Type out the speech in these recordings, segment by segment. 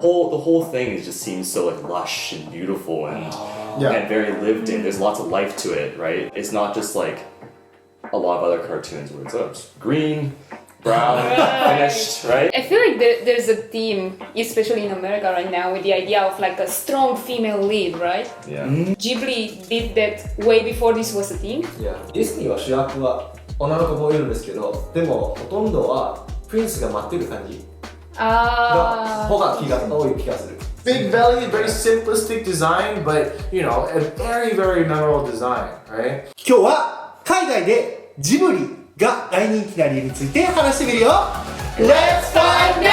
The whole thing just seems so like lush and beautiful and very lived in. There's lots of life to it, right? It's not just like a lot of other cartoons where it's just green, brown, finished, right? I feel like there's a theme, especially in America right now, with the idea of like a strong female lead, right? Yeah. Ghibli did that way before this was a thing. Yeah. ディズニーは主役は女の子もいるんですけど、でもほとんどはプリンスが待ってる感じが方が多い気がする。Big belly, very simplistic design, but you know, a very, very memorable design, right? 今日は海外でジブリが大人気な理由について話してみるよ。 Let's find out!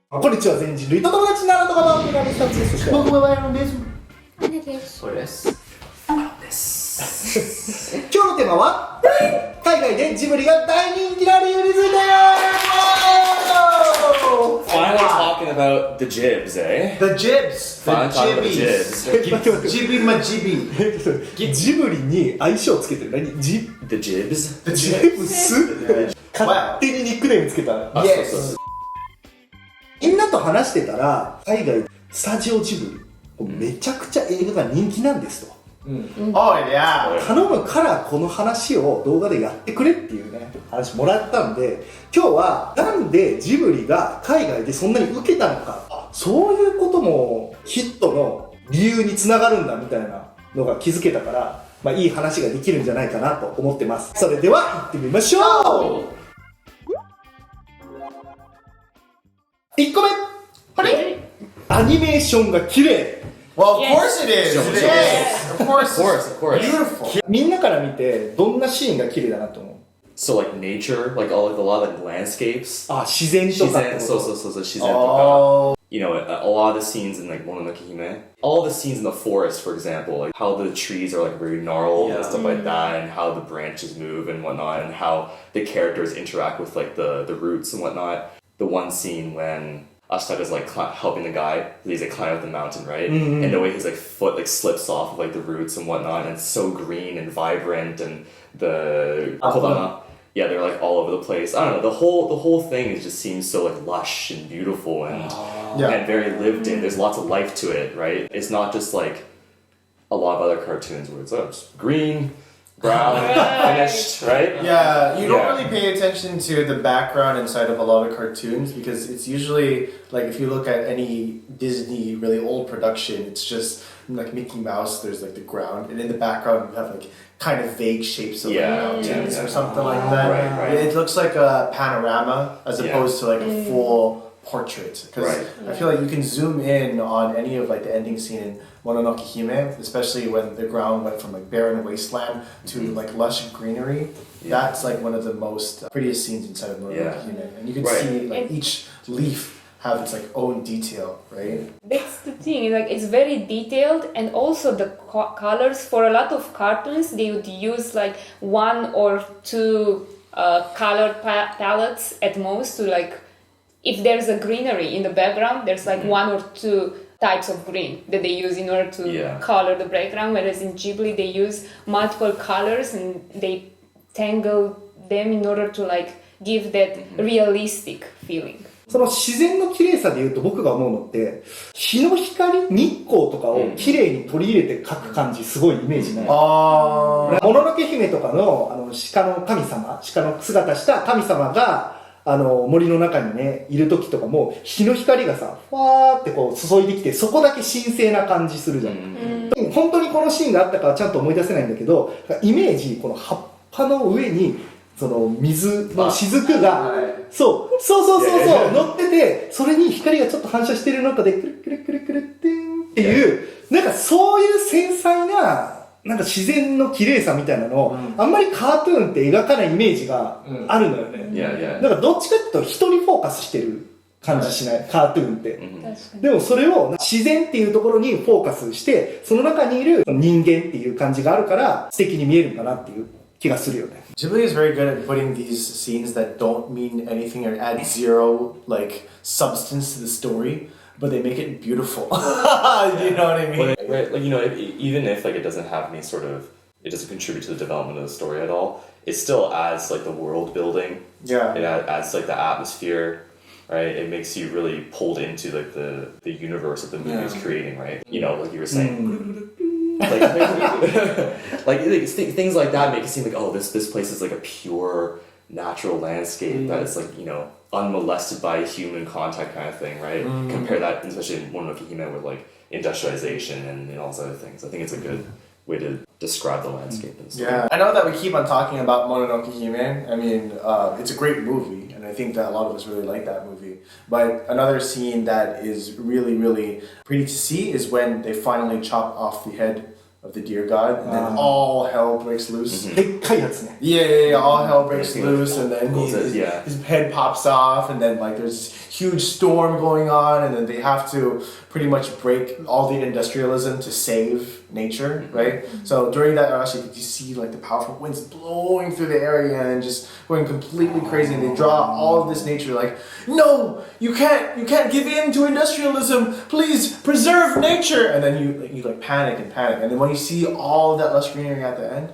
こんにちは、全人類と友達になるとか番組のスタッフです。そして僕はワイロンです。そうです。今日のテーマは海外でジブリが大人気な理由について。 Finally talking about the jibs, eh? The jibs, Finally the talking about the jibbies. jibs. Jibby majibi. ジブリに相性をつけてる。何？ The jibs? The ジ jibs. ブス？勝手にニックネームつけた。あ、そうそうそう。みんなと話してたら海外スタジオジブリめちゃくちゃ映画が人気なんですと。Oh yeah. 頼むからこの話を動画でやってくれっていうね話もらったんで、今日はなんでジブリが海外でそんなに受けたのか、そういうこともヒットの理由につながるんだみたいなのが気づけたから、まあ、いい話ができるんじゃないかなと思ってます。それでは行ってみましょう。1個目、アニメーションが綺麗。 Well, of course it is. It is. Of course. Of course. Beautiful. みんなから見てどんなシーンが綺麗だなと思う？ So like nature, like all like a lot of like landscapes. あ、自然とかってこと？そう自然とか。You know, a lot of the scenes in like Mononoke Hime, all the scenes in the forest, for example, like how the trees are like very gnarled and stuff like that, and how the branches move and whatnot, and how the characters interact with like the roots and whatnot. The one scene when Ashtaga's like helping the guy, he's like climbing up the mountain, right? And the way his like foot like slips off of like the roots and whatnot, and it's so green and vibrant, and the kodama, yeah, they're like all over the place. I don't know, the whole thing is just seems so like lush and beautiful and very lived in. There's lots of life to it, right? It's not just like a lot of other cartoons where it's just green, brown, finished, right? Yeah, you don't really pay attention to the background inside of a lot of cartoons because it's usually like if you look at any Disney really old production, it's just like Mickey Mouse, there's like the ground, and in the background you have like kind of vague shapes of like mountains or something like that. Right. It looks like a panorama as opposed to like a full portrait. Because I feel like you can zoom in on any of like the ending scene in Mononoke Hime, especially when the ground went from like barren wasteland to like lush greenery. That's like one of the most prettiest scenes inside of Mononoke Hime, and you can see like each leaf have its like own detail, right? That's the thing, like it's very detailed, and also the colors. For a lot of cartoons, they would use like one or two color palettes at most to like, if there's a greenery in the background, there's like one or two types of green that they use in order to color the background, whereas in Ghibli they use multiple colors and they tangle them in order to like give that realistic feeling. その自然の綺麗さでいうと僕が思うのって日の光、日光とかを綺麗に取り入れて描く感じすごいイメージない。もののけ姫とかの鹿の神様、鹿の姿した神様が森の中にねいる時とかも日の光がさファーってこう注いできてそこだけ神聖な感じするじゃん。本当にこのシーンがあったかはちゃんと思い出せないんだけど、イメージこの葉っぱの上にその水の雫がそう乗ってて、それに光がちょっと反射してる中でクルクルクルクルってんっていうなんかそういう繊細ななんか自然の綺麗さみたいなのを、あんまりカートゥーンって描かないイメージがあるのよね。だからどっちかっていうと人にフォーカスしてる感じしない、カートゥーンって。でもそれを自然っていうところにフォーカスして、その中にいる人間っていう感じがあるから素敵に見えるかなっていう気がするよね。Ghibli is very good at putting these scenes that don't mean anything or add zero like substance to the story, but they make it beautiful. You know what I mean? Right, like you know, even if like it doesn't have any sort of it doesn't contribute to the development of the story at all. It still adds like the world building. Yeah. It adds like the atmosphere, right? It makes you really pulled into like the universe that the movie is creating, right? You know, like you were saying. like things like that make it seem like, oh, this place is like a pure natural landscape that is like, you know, unmolested by human contact kind of thing, right? Compare that, especially in Mononoke Hime, with like industrialization and all those other things. I think it's a good way to describe the landscape and stuff. Yeah, I know that we keep on talking about Mononoke Hime. I mean, it's a great movie, and I think that a lot of us really like that movie. But another scene that is really, really pretty to see is when they finally chop off the head of the deer god, and then all hell breaks loose. Yeah, all hell breaks loose, and then his head pops off, and then like there's this huge storm going on, and then they have to pretty much break all the industrialism to save nature, right? So during that, actually, you see like the powerful winds blowing through the area and just going completely crazy, and they draw all of this nature like, no, you can't give in to industrialism, please preserve nature, and then you like panic, and then when you see all of that lush greenery at the end.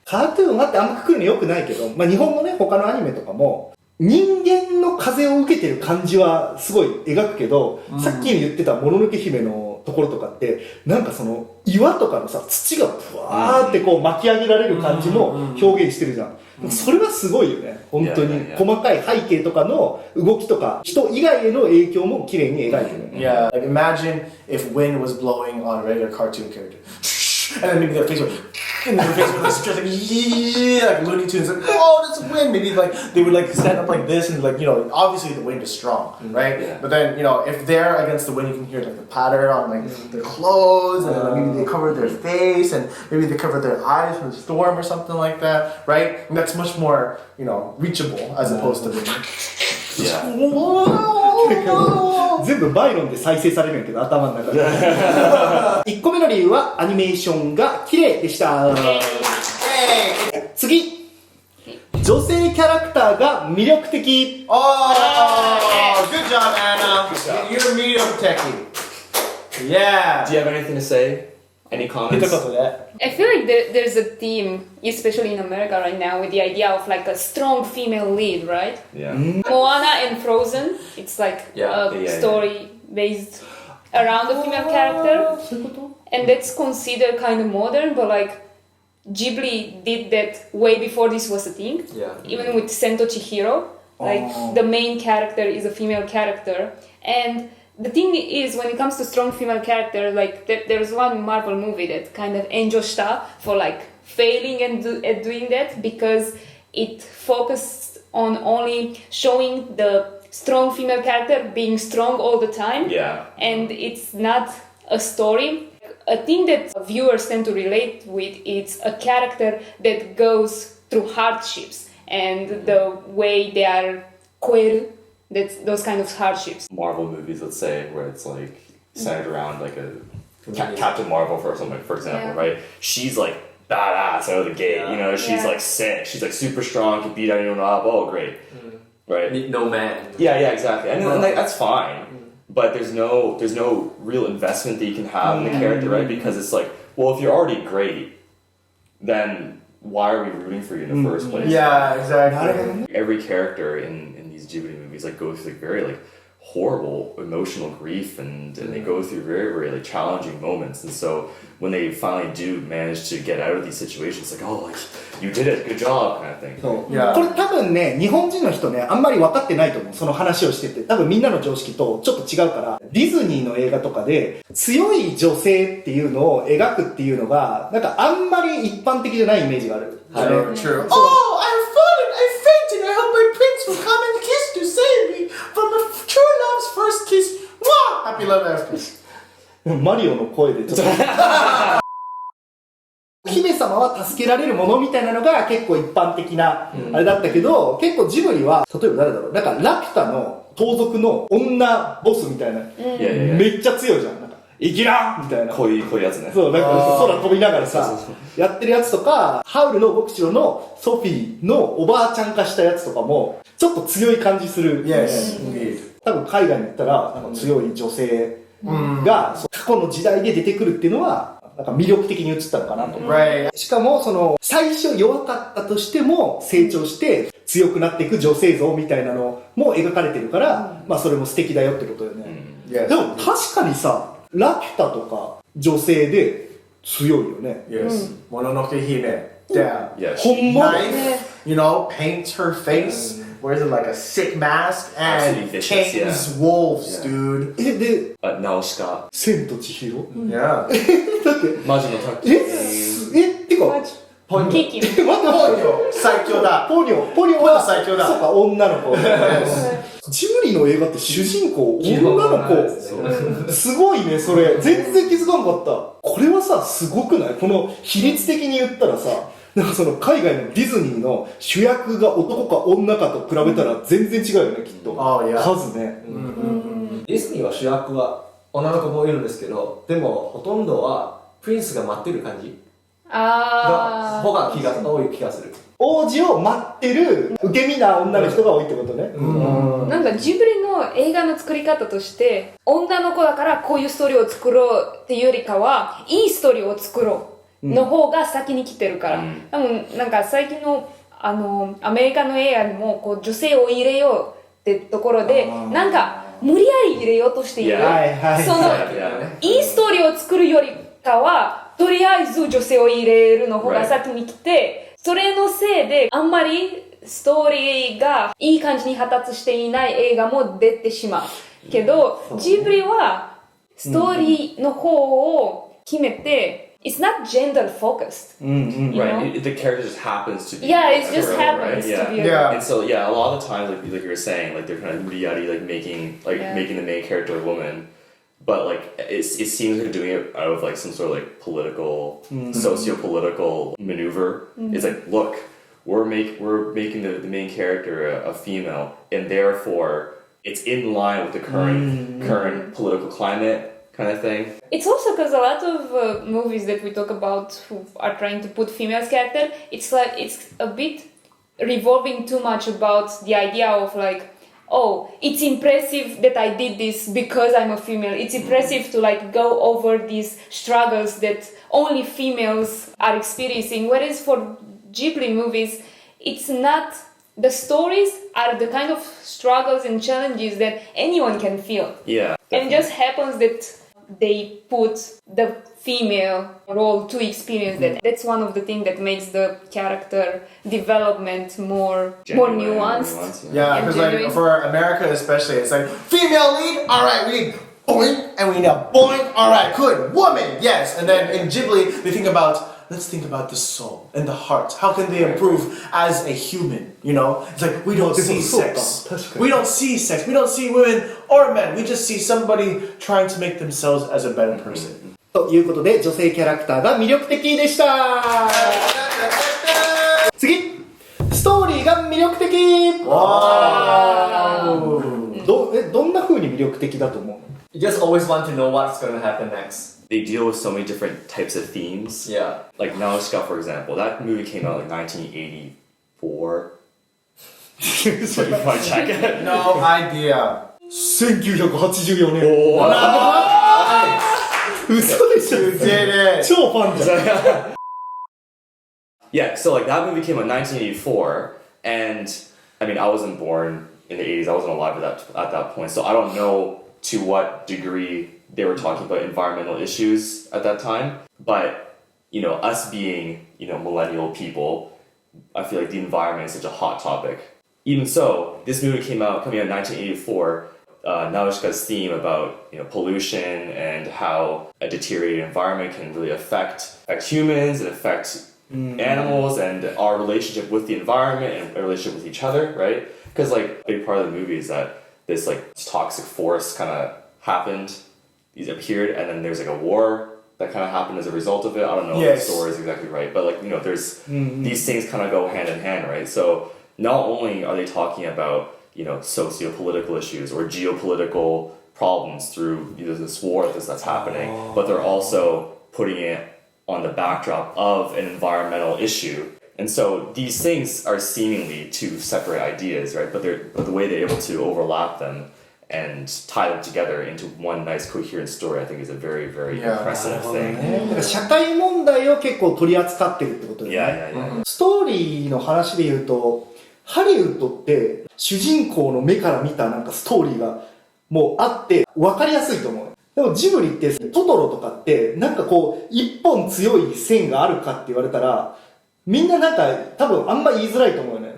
カートゥーンはってあんまくくるの良くないけど、まあ日本のね、他のアニメとかも、人間の風を受けてる感じはすごい描くけど、さっき言ってたもののけ姫のところとかって、なんかその岩とかのさ、土がブワーってこう巻き上げられる感じも表現してるじゃん。それはすごいよね。本当に細かい背景とかの動きとか、人以外への影響も綺麗に描いてる。Yeah, like imagine if wind was blowing on a regular cartoon character. And then maybe their face would, and their face would just like, yeah, like Looney Tunes, like, oh, that's wind. Maybe like they would like stand up like this, and like, you know, obviously the wind is strong, right? Yeah. But then, you know, if they're against the wind, you can hear like the patter on like their clothes, and then maybe they cover their face, and maybe they cover their eyes from the storm or something like that, right? And that's much more, you know, reachable as opposed to the wind. Yeah. 全部バイロンで再生されるんやけど、頭の中で。1個目の理由はアニメーションが綺麗でした。次、女性キャラクターが魅力的。Oh, good job, Anna. You're medium techie. Yeah. Do you have anything to say? Any comments? I feel like there's a theme, especially in America right now, with the idea of like a strong female lead, right? Yeah. Moana and Frozen, it's like a story based around a female character. And that's considered kind of modern, but like Ghibli did that way before this was a thing. Yeah. Even with Sento Chihiro, like the main character is a female character. And the thing is, when it comes to strong female character, like there's one Marvel movie that kind of enjoshita for like failing at doing that, because it focused on only showing the strong female character being strong all the time. Yeah. And it's not a story. A thing that viewers tend to relate with is a character that goes through hardships and the way they are koeru. That's those kind of hardships. Marvel movies, let's say, where it's like centered around like a Captain Marvel for example, right? She's like badass out of the gate, you know. She's like sick. She's like super strong. Can beat anyone up. Oh, great, right? No man. Yeah, exactly. And like, that's fine, but there's no real investment that you can have in the character, right? Because it's like, well, if you're already great, then why are we rooting for you in the first place? Yeah, exactly. Every character in these Ghibli movies like go through like very like horrible emotional grief, and they go through very, very like challenging moments, and so when they finally do manage to get out of these situations, like, oh, like you did it, good job kind of thing. そう。これ多分ね、日本人の人ね、あんまり分かってないと思う。その話をしてて。多分みんなの常識とちょっと違うから、ディズニーの映画とかで強い女性っていうのを描くっていうのが、なんかあんまり一般的じゃないイメージがある。True. Oh, I've fallen, I fainted, I hope my prince will come and kiss to save me from a true love's first kiss. Wow! Happy love after. マリオの声でちょっと姫様は助けられるものみたいなのが結構一般的なあれだったけど、結構ジブリは例えば誰だろう、なんかラピュタの盗賊の女ボスみたいな、めっちゃ強いじゃん。なんか生きらみたいな、こういうやつね。そう、なんか空飛びながらさやってるやつとか、ハウルの動く城のソフィーのおばあちゃん化したやつとかもちょっと強い感じする。Yes, indeed. 多分海外に行ったらなんか強い女性が、過去の時代で出てくるっていうのは、なんか魅力的に映ったのかなと。しかも、最初弱かったとしても、成長して強くなっていく女性像みたいなのも描かれてるから、まあそれも素敵だよってことよね。でも確かにさ、ラピュタとか女性で強いよね。Yes. もののけ姫. Yeah.ほんま Knife, you know, paints her face, wears it like a sick mask, and chains wolves, dude. で、ナウシカ。千と千尋 Yeah. だって、魔女の宅急てか、ポニョ。キキ。待って待って、最強だ。ポニョは最強だ。そうか、女の子。ジブリの映画って主人公、女の子。すごいね、それ。全然気づかんかった。これはさ、すごくない？この比率的に言ったらさ、なんか海外のディズニーの主役が男か女かと比べたら全然違うよね、きっと。数ね。ディズニーは主役は女の子もいるんですけど、でもほとんどはプリンスが待ってる感じが方が多い気がする。王子を待ってる受け身な女の人が多いってことね。なんかジブリの映画の作り方として、女の子だからこういうストーリーを作ろうっていうよりかは、いいストーリーを作ろうの方が先に来てるから。多分なんか最近のアメリカの映画にもこう女性を入れようってところで、なんか無理やり入れようとしている。そのいいストーリーを作るよりかは、とりあえず女性を入れるの方が先に来て、それのせいであんまりストーリーがいい感じに発達していない映画も出てしまう。けど、ジブリはストーリーの方を決めて、It's not gender focused. Right. The character just happens to be. Yeah, it just girl, happens right? to be. Yeah. And so a lot of the times, like you were saying, like they're kind of muddy, like making the main character a woman. But like it seems like they're doing it out of like some sort of like political, socio-political maneuver. It's like, look, we're making the main character a female, and therefore it's in line with the current political climate kind of thing. It's also because a lot of movies that we talk about who are trying to put female character, it's like it's a bit revolving too much about the idea of like, oh, it's impressive that I did this because I'm a female. It's impressive to like go over these struggles that only females are experiencing. Whereas for Ghibli movies, it's not, the stories are the kind of struggles and challenges that anyone can feel. Yeah. And it just happens that they put the female role to experience that. That's one of the things that makes the character development more nuanced. Yeah, because like for America especially, it's like female lead, all right, we need boing, and we need a boing, all right, good, woman, yes. And then in Ghibli, they think about, let's think about the soul and the heart. How can they improve as a human? You know, it's like we don't see sex. We don't see sex. We don't see women or men. We just see somebody trying to make themselves as a better person. ということで、女性キャラクターが魅力的でした。次、ストーリーが魅力的。どんな風に魅力的だと思う？ You just always want to know what's going to happen next. They deal with so many different types of themes. Yeah. Like Nausicaa, for example, that movie came out in 1984. So you want to check it? No idea. 1984年。嘘でしょ？ You did it. 超ファンじゃん。Yeah, so like that movie came out in 1984, and I mean, I wasn't born in the 80s. I wasn't alive at that point, so I don't know to what degree they were talking about environmental issues at that time. But you know, us being millennial people, I feel like the environment is such a hot topic. Even so, this movie coming out in 1984. Nausicaa's theme about pollution and how a deteriorated environment can really affect humans and affect animals and our relationship with the environment and our relationship with each other, right? Because like a big part of the movie is that this like toxic forest kind of happened, these appeared, and then there's like a war that kind of happened as a result of it. I don't know if the story is exactly right, but like there's these things kind of go hand in hand, right? So not only are they talking about socio-political issues or geopolitical problems through this war that's happening, but they're also putting it on the backdrop of an environmental issue. And so these things are seemingly two separate ideas, right? But the way they're able to overlap them and tie them together into one nice coherent story, I think is a very, very impressive thing. だから社会問題を結構取り扱ってるってことだよね。Yeah. ストーリーの話で言うと、ハリウッドって主人公の目から見たなんかストーリーがもうあって分かりやすいと思う。でもジブリってトトロとかってなんかこう一本強い線があるかって言われたらみんななんか多分あんま言いづらいと思うよね。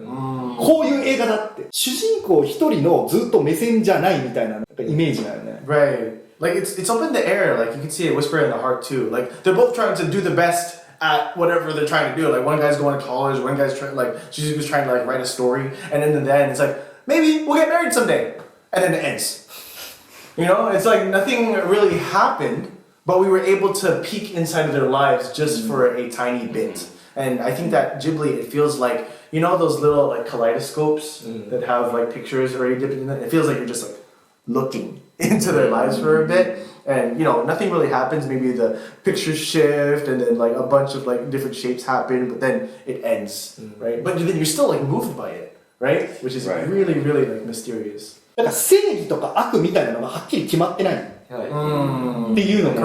こういう映画だって主人公一人のずっと目線じゃないみたいなイメージなよね。Right. Like it's up in the air. Like you can see it whisper in the heart too. Like they're both trying to do the best at whatever they're trying to do. Like one guy's going to college, one guy's trying she's just trying to like write a story, and then in the end it's like maybe we'll get married someday, and then it ends. You know, it's like nothing really happened, but we were able to peek inside of their lives just for a tiny bit. And I think that Ghibli, it feels like, you know those little like kaleidoscopes that have like pictures already dipped in it? It feels like you're just like looking into their lives for a bit. And you know, nothing really happens. Maybe the pictures shift and then like a bunch of like different shapes happen, but then it ends, right? But then you're still like moved by it, right? Which is really, really like mysterious. だから正義とか悪みたいなのがはっきり決まってないっていうのも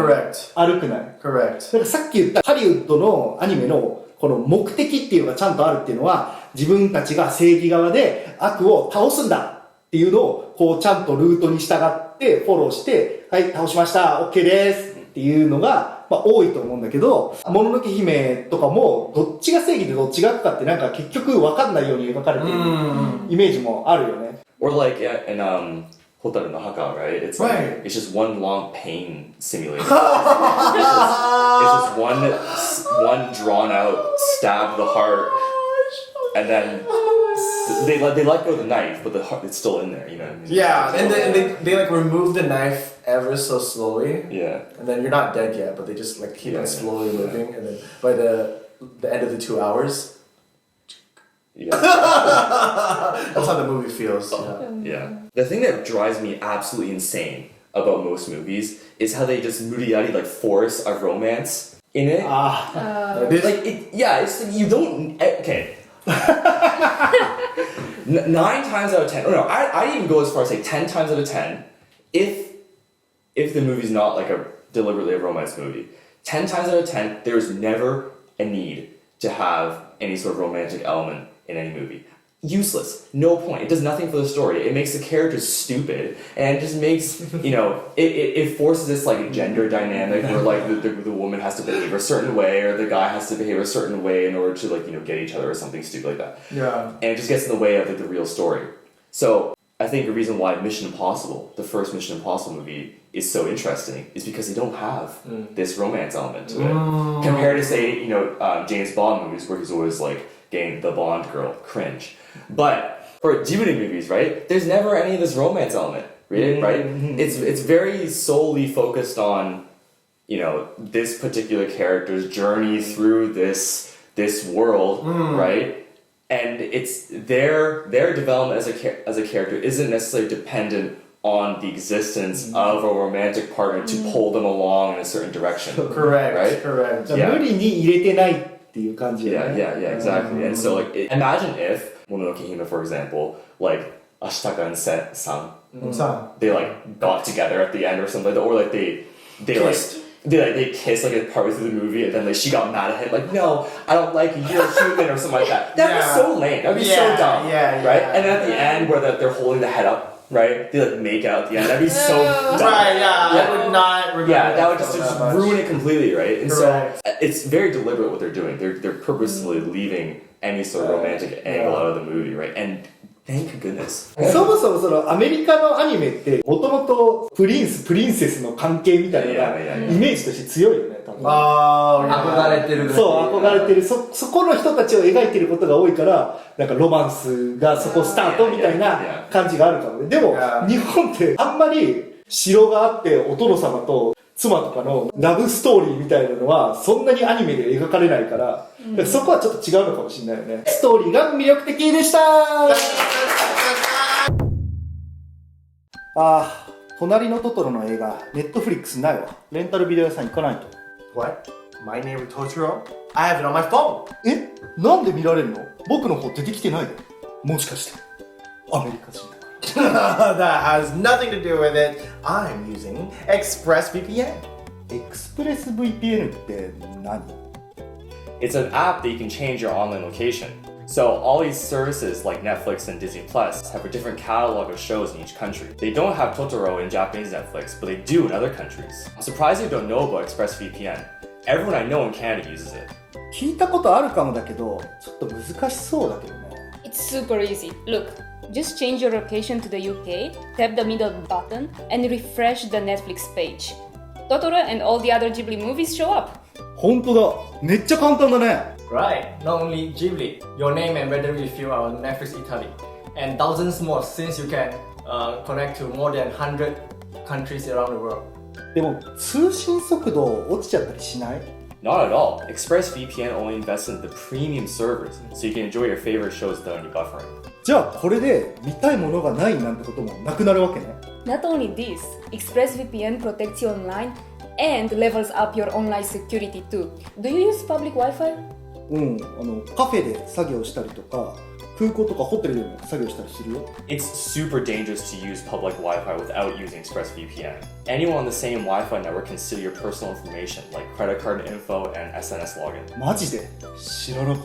悪くない。Correct. だからさっき言ったハリウッドのアニメのこの目的っていうのがちゃんとあるっていうのは自分たちが正義側で悪を倒すんだっていうのをこうちゃんとルートに従ってフォローしてはい倒しました OK ですっていうのが、まあ、多いと思うんだけどもののけ姫とかもどっちが正義でどっちが悪かってなんか結局分かんないように描かれてるイメージもあるよね。Or like in Hotaru no Haka, right? It's like it's just one long pain simulator. it's just one drawn out stab to the heart, and then they let go of the knife, but the heart it's still in there, you know. Yeah, and they like remove the knife ever so slowly. Yeah. And then you're not dead yet, but they just like keep on slowly moving, and then by the end of the 2 hours. Yeah. That's how the movie feels. Yeah. The thing that drives me absolutely insane about most movies is how they just muriyari like force a romance in it. Like it, yeah, it's like you don't. Okay. 9 times out of 10. No, I even go as far as say 10 times out of 10. If the movie's not like a deliberately a romance movie, 10 times out of 10, there's never a need to have any sort of romantic element in any movie. Useless. No point. It does nothing for the story. It makes the characters stupid, and it just makes, you know, it forces this like gender dynamic where like the woman has to behave a certain way or the guy has to behave a certain way in order to like, you know, get each other or something stupid like that. Yeah. And it just gets in the way of like the real story. So I think the reason why Mission Impossible, the first Mission Impossible movie, is so interesting is because they don't have this romance element to it. Compared to say, you know, James Bond movies where he's always like getting the Bond girl, cringe. But for Ghibli movies, right, there's never any of this romance element, right? It's very solely focused on, you know, this particular character's journey through this world, right? And it's their development as a character isn't necessarily dependent on the existence of a romantic partner to pull them along in a certain direction. Correct. Right? Correct. 無理に入れてないっていう感じだね。Yeah, exactly. And so, like, imagine if Mononoke Hime, for example, like Ashitaka and San, they like got together at the end or something, or like they kissed. They kissed like a part through the movie, and then like she got mad at him, like, no, I don't like you, you're human, or something like that. That'd be so lame. That'd be so dumb, right? And then at the end, where they're holding the head up. Right? They like make out at the end. That'd be so dumb. Right, I would not. That would just ruin it completely, right? And so it's very deliberate what they're doing. They're purposely leaving any sort of romantic angle out of the movie, right? And thank goodness. そもそもそのアメリカのアニメってもともとプリンセスの関係みたいなのがイメージとして強いよね。憧れてる。そう、憧れてる。そこの人たちを描いてることが多いから、なんかロマンスがそこスタートみたいな感じがあるかもね。でも、日本ってあんまり城があってお殿様と妻とかのラブストーリーみたいなのはそんなにアニメで描かれないから、そこはちょっと違うのかもしれないよね。ストーリーが魅力的でした隣のトトロの映画、ネットフリックスないわ。レンタルビデオ屋さん行かないと。What? My neighbor Totoro? I have it on my phone. なんで見られるの？僕の方出てきてないで。もしかしてアメリカ人だから。That has nothing to do with it. I'm using ExpressVPN. ExpressVPN って何？ It's an app that you can change your online location. So all these services like Netflix and Disney Plus have a different catalog of shows in each country. They don't have Totoro in Japanese Netflix, but they do in other countries. I'm surprised you don't know about ExpressVPN. Everyone I know in Canada uses it. 聞いたことあるかもだけど、ちょっと難しそうだけどね。It's super easy. Look, just change your location to the UK, tap the middle button, and refresh the Netflix page. Totoro and all the other Ghibli movies show up. 本当だ。めっちゃ簡単だね。Right, not only Ghibli, your name and whether you feel our Netflix Italy, and thousands more since you can connect to more than 100 countries around the world. でも通信速度落ちちゃったりしない？ Not at all. ExpressVPN only invests in the premium servers, so you can enjoy your favorite shows without any buffering. じゃあこれで見たいものがないなんてこともなくなるわけね。Not only this, ExpressVPN protects you online and levels up your online security too. Do you use public Wi-Fi? うん、カフェで作業したりとか、空港とかホテルでも作業したりするよ。It's super dangerous to use public Wi-Fi without using ExpressVPN. Anyone on the same Wi-Fi network can steal your personal information, like credit card info and SNS login. マジで知らなかっ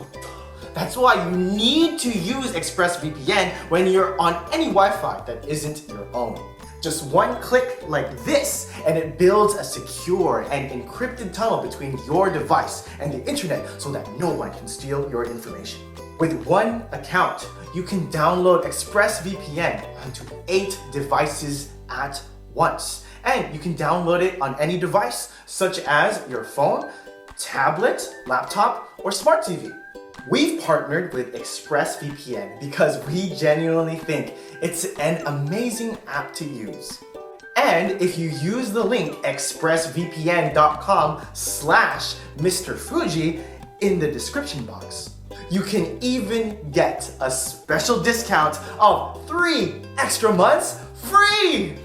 た。 That's why you need to use ExpressVPN when you're on any Wi-Fi that isn't your own. Just one click like this, and it builds a secure and encrypted tunnel between your device and the internet so that no one can steal your information. With one account, you can download ExpressVPN onto 8 devices at once. And you can download it on any device, such as your phone, tablet, laptop, or smart TV. We've partnered with ExpressVPN because we genuinely think it's an amazing app to use. And if you use the link expressvpn.com/Mr. Fuji in the description box, you can even get a special discount of 3 extra months free!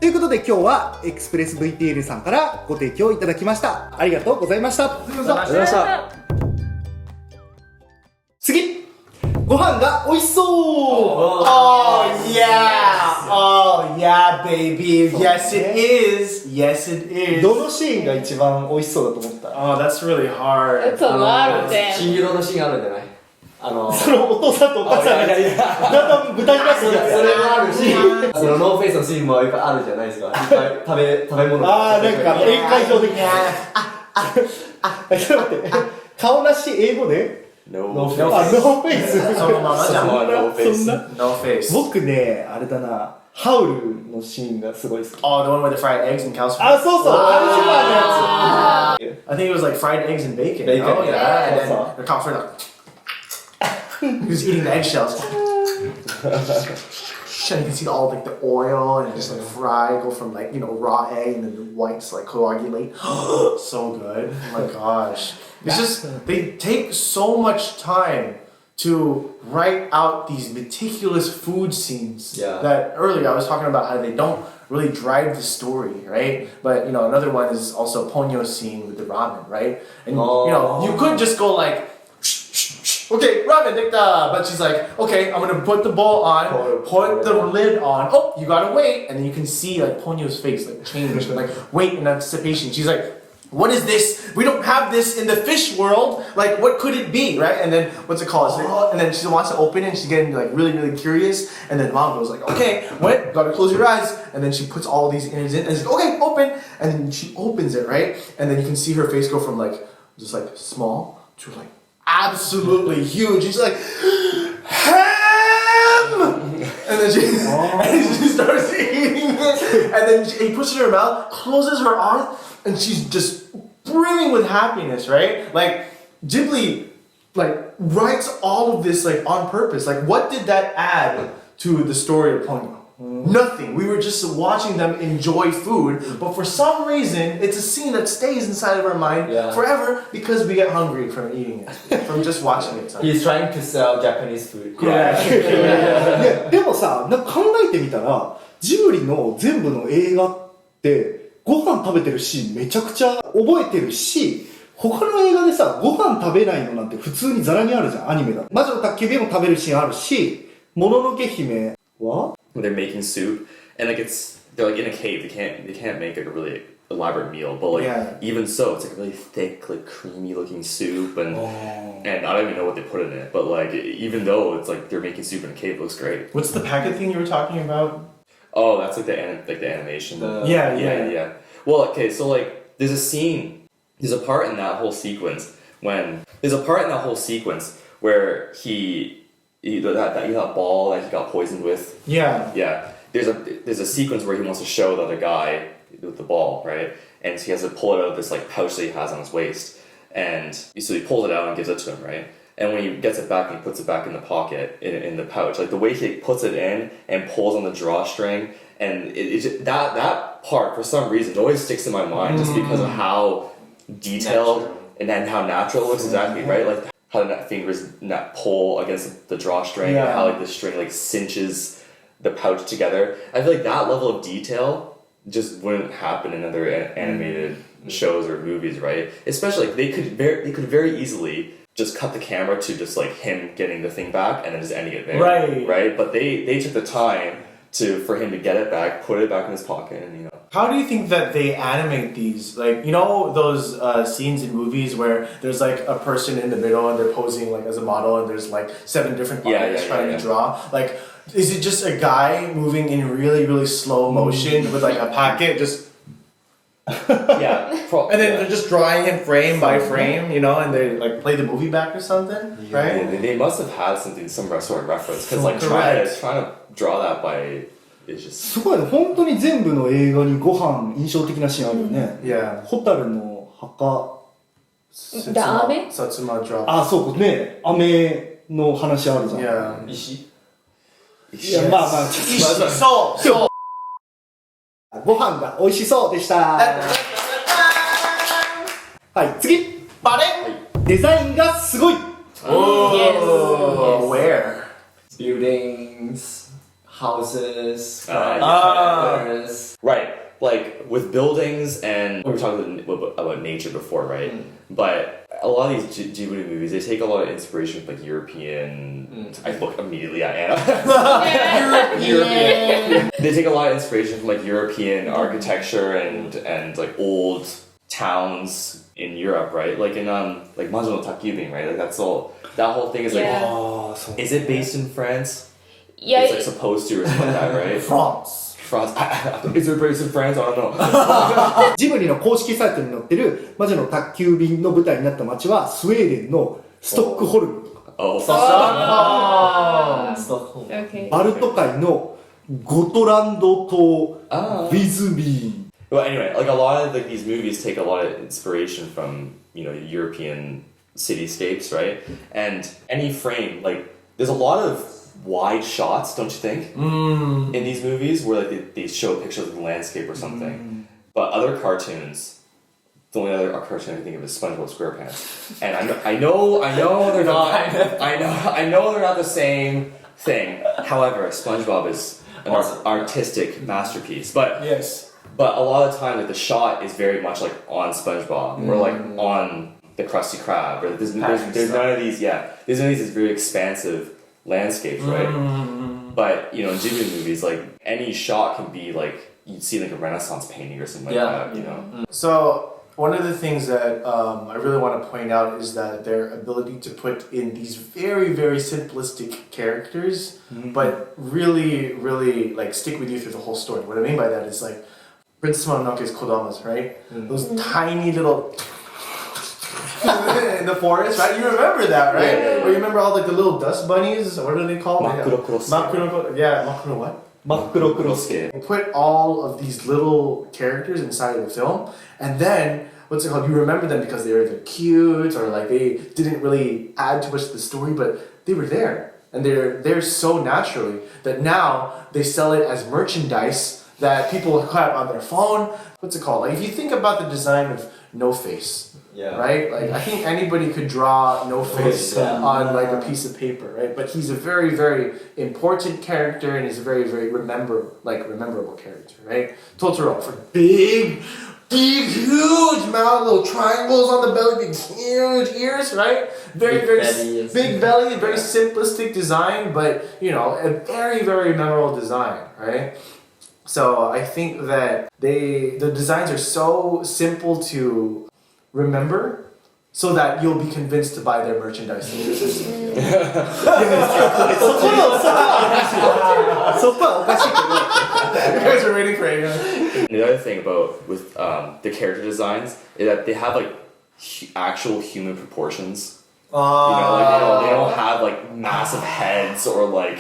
ということで今日は ExpressVPN さんからご提供いただきました。ありがとうございました。次、ご飯が美味しそう。 Oh yeah! Oh yeah, baby! Yes it is! Yes it is! どのシーンが一番美味しそうだと思った？ Oh, that's really hard. It's a lot of them. 金色のシーンあるんじゃない？そのお父さんとお母さんがだんだん豚になってきた。それもあるし、そのノーフェイスのシーンもいっぱいあるじゃないですか。いっぱい食べ物。あーなんか宴会場的な。ちょっと待って。顔なし英語で？ No. ノーフェイス。そのままじゃん。No face. そんな No face. 僕ね、あれだな。ハウルのシーンがすごい好き。 Oh, the one with the fried eggs and cows. あ、そうそう。カルシファーのやつ。 I think it was like fried eggs and bacon. Bacon, Oh yeah. And yeah. then the cows were like, he was eating the eggshells. And you can see all like the oil and just like fry, go from like, you know, raw egg and then the whites like coagulate. So good. Oh my gosh. It's just, they take so much time to write out these meticulous food scenes. Yeah. That earlier I was talking about how they don't really drive the story, right? But, you know, another one is also Ponyo's scene with the ramen, right? And, you know, you could just go like, okay, ramen dekta. But she's like, okay, I'm gonna put the bowl on, put the lid on. Oh, you gotta wait. And then you can see like Ponyo's face like change, like wait in anticipation. She's like, what is this? We don't have this in the fish world. Like, what could it be, right? And then, what's it called? And then she wants to open it and she's getting like really, really curious. And then mom goes like, okay, wait, gotta close your eyes. And then she puts all these innards in and she's like, okay, open. And then she opens it, right? And then you can see her face go from like, just like small to like, absolutely huge. She's like, ham! And then she starts eating it. And then he puts it in her mouth, closes her eyes, and she's just brimming with happiness, right? Like, Ghibli, like, writes all of this, like, on purpose. Like, what did that add to the story of Ponyo? Nothing. We were just watching them enjoy food, but for some reason, it's a scene that stays inside of our mind forever because we get hungry from eating it, from just watching it. He's trying to sell Japanese food. でもさ、なんか考えてみたら、ジブリの全部の映画って、ご飯食べてるシーンめちゃくちゃ覚えてるし、他の映画でさ、ご飯食べないのなんて普通にザラにあるじゃん、アニメだと。魔女の宅急便も食べるシーンあるし、もののけ姫は They're making soup, and like they're like in a cave. They can't make like a really elaborate meal, but like even so, it's like a really thick, like creamy looking soup, and I don't even know what they put in it, but like even though it's like they're making soup in a cave, it looks great. What's the packet thing you were talking about? Oh, that's like the animation. Yeah. Well, okay, so like there's a part in that whole sequence where that ball that he got poisoned with. Yeah. There's a sequence where he wants to show the other guy with the ball, right? And so he has to pull it out of this like pouch that he has on his waist, and so he pulls it out and gives it to him, right? And when he gets it back and he puts it back in the pocket in the pouch, like the way he puts it in and pulls on the drawstring, and that part for some reason always sticks in my mind just because of how detailed and how natural it looks. Exactly, right? Like how the fingers pull against the drawstring, and how like the string like cinches the pouch together. I feel like that level of detail just wouldn't happen in other animated shows or movies, right? Especially like they could very easily just cut the camera to just like him getting the thing back and then just ending it there, right? But they took the time for him to get it back, put it back in his pocket, and you know. How do you think that they animate these? Like, you know those scenes in movies where there's like a person in the middle and they're posing like as a model and there's like 7 different bodies trying to draw? Like, is it just a guy moving in really, really slow motion with like a packet just... and then they're just drawing him frame by frame, you know, and they like play the movie back or something, right? They must have had some sort of reference, because like trying to draw that by is just すごいね、本当に全部の映画にご飯印象的なシーンあるよね。ホタルの墓。The ame? Satsuma drop. あ、そうね、飴の話あるじゃん。石。いや、まあまあ、そう。ご飯が美味しそうでした。はい、次。バレデザインがすごい。Oh, where? Buildings, houses, right. Like with buildings, and we were talking about nature before, right? But a lot of these Ghibli movies, they take a lot of inspiration from like European. I look immediately at Anna. European. They take a lot of inspiration from like European architecture and like old towns in Europe, right? Like in like Manjo no Takyubin, right? Like that whole thing is like, is it based in France? Yeah, it's like supposed to or something like that, right? France. Is it based in France? I don't know. ジブリの公式サイトに載ってる魔女の宅急便の舞台になった街はスウェーデンのストックホルムとか、バルト海のゴトランド島、ヴィズビー。Well, anyway, like a lot of like these movies take a lot of inspiration from, you know, European cityscapes, right? And any frame, like there's a lot of wide shots, don't you think? In these movies where like they show pictures of the landscape or something. But other cartoons, the only other cartoon I can think of is SpongeBob SquarePants. And I know they're not. I know they're not the same thing. However, SpongeBob is an artistic masterpiece. But a lot of time, like the shot is very much like on SpongeBob or like on the Krusty Krab. Or there's none of these. There's none of these very expansive landscapes, right? But you know, in Ghibli movies, like any shot can be like you'd see like a Renaissance painting or something like that, you know. So one of the things that I really want to point out is that their ability to put in these very, very simplistic characters, but really, really like stick with you through the whole story. What I mean by that is like Princess Mononoke's kodamas, right? Those tiny little in the forest, right? You remember that, right? Or you remember all like the little dust bunnies? What are they called? Makuro Makuro what? Makuro Kurosuke. They put all of these little characters inside of the film, and then what's it called? You remember them because they were either cute or like they didn't really add too much to the story, but they were there, and they're there so naturally that now they sell it as merchandise that people have on their phone. What's it called? Like if you think about the design of No Face. Right? Like I think anybody could draw No Face on like a piece of paper, right? But he's a very, very important character and he's a very, very rememberable character, right? Totoro, for big, big, huge mouth, little triangles on the belly, big, huge ears, right? Big belly, very simplistic design, but you know, a very, very memorable design, right? So I think that the designs are so simple to remember, so that you'll be convinced to buy their merchandise. そこはおかしいけど You guys are waiting for it. The other thing about with the character designs is that they have like actual human proportions. You know, like they don't have like massive heads or like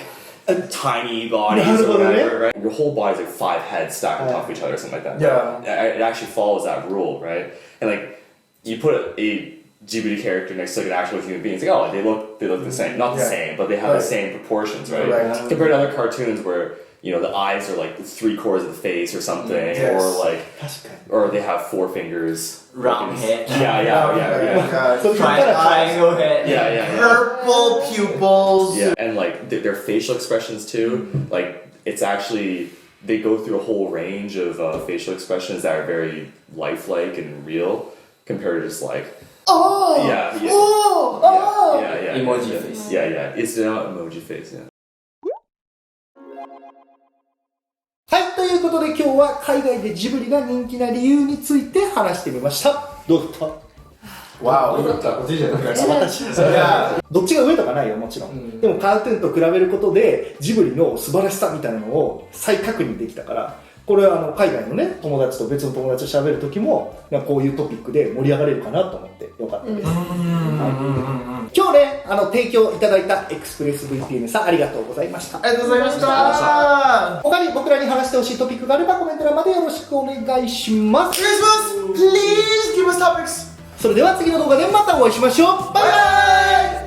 tiny bodies or whatever, right? Your whole body's like 5 heads stacked on top of each other or something like that. Yeah. It actually follows that rule, right? And like you put a Ghibli character next to like an actual human being, it's like, oh, they look the same. Not the same, but they have the same proportions, right? Compared to other cartoons where, you know, the eyes are like 3/4 of the face or something, or like, or they have 4 fingers. Round head. Yeah. Triangle head. Yeah. Purple pupils. Yeah, and like their facial expressions too, like it's actually, they go through a whole range of facial expressions that are very lifelike and real compared to just like, yeah. Emoji face. Yeah, it's not emoji face, yeah. はい、ということで今日は海外でジブリが人気な理由について話してみました。どうだった？ Wow, どっちが上とかないよ、もちろん。でもカートゥーンと比べることでジブリの素晴らしさみたいなのを再確認できたから、これは海外のね、友達と別の友達と喋る時もこういうトピックで盛り上がれるかなと思ってよかったです。今日ね、提供いただいたExpressVPNさんありがとうございました。ありがとうございました。他に僕らに話してほしいトピックがあればコメント欄までよろしくお願いします。お願いします。Please give us topics. それでは次の動画でまたお会いしましょう。バイバイ。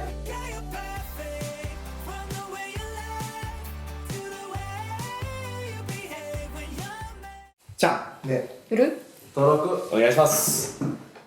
ちゃんね、る登録お願いします。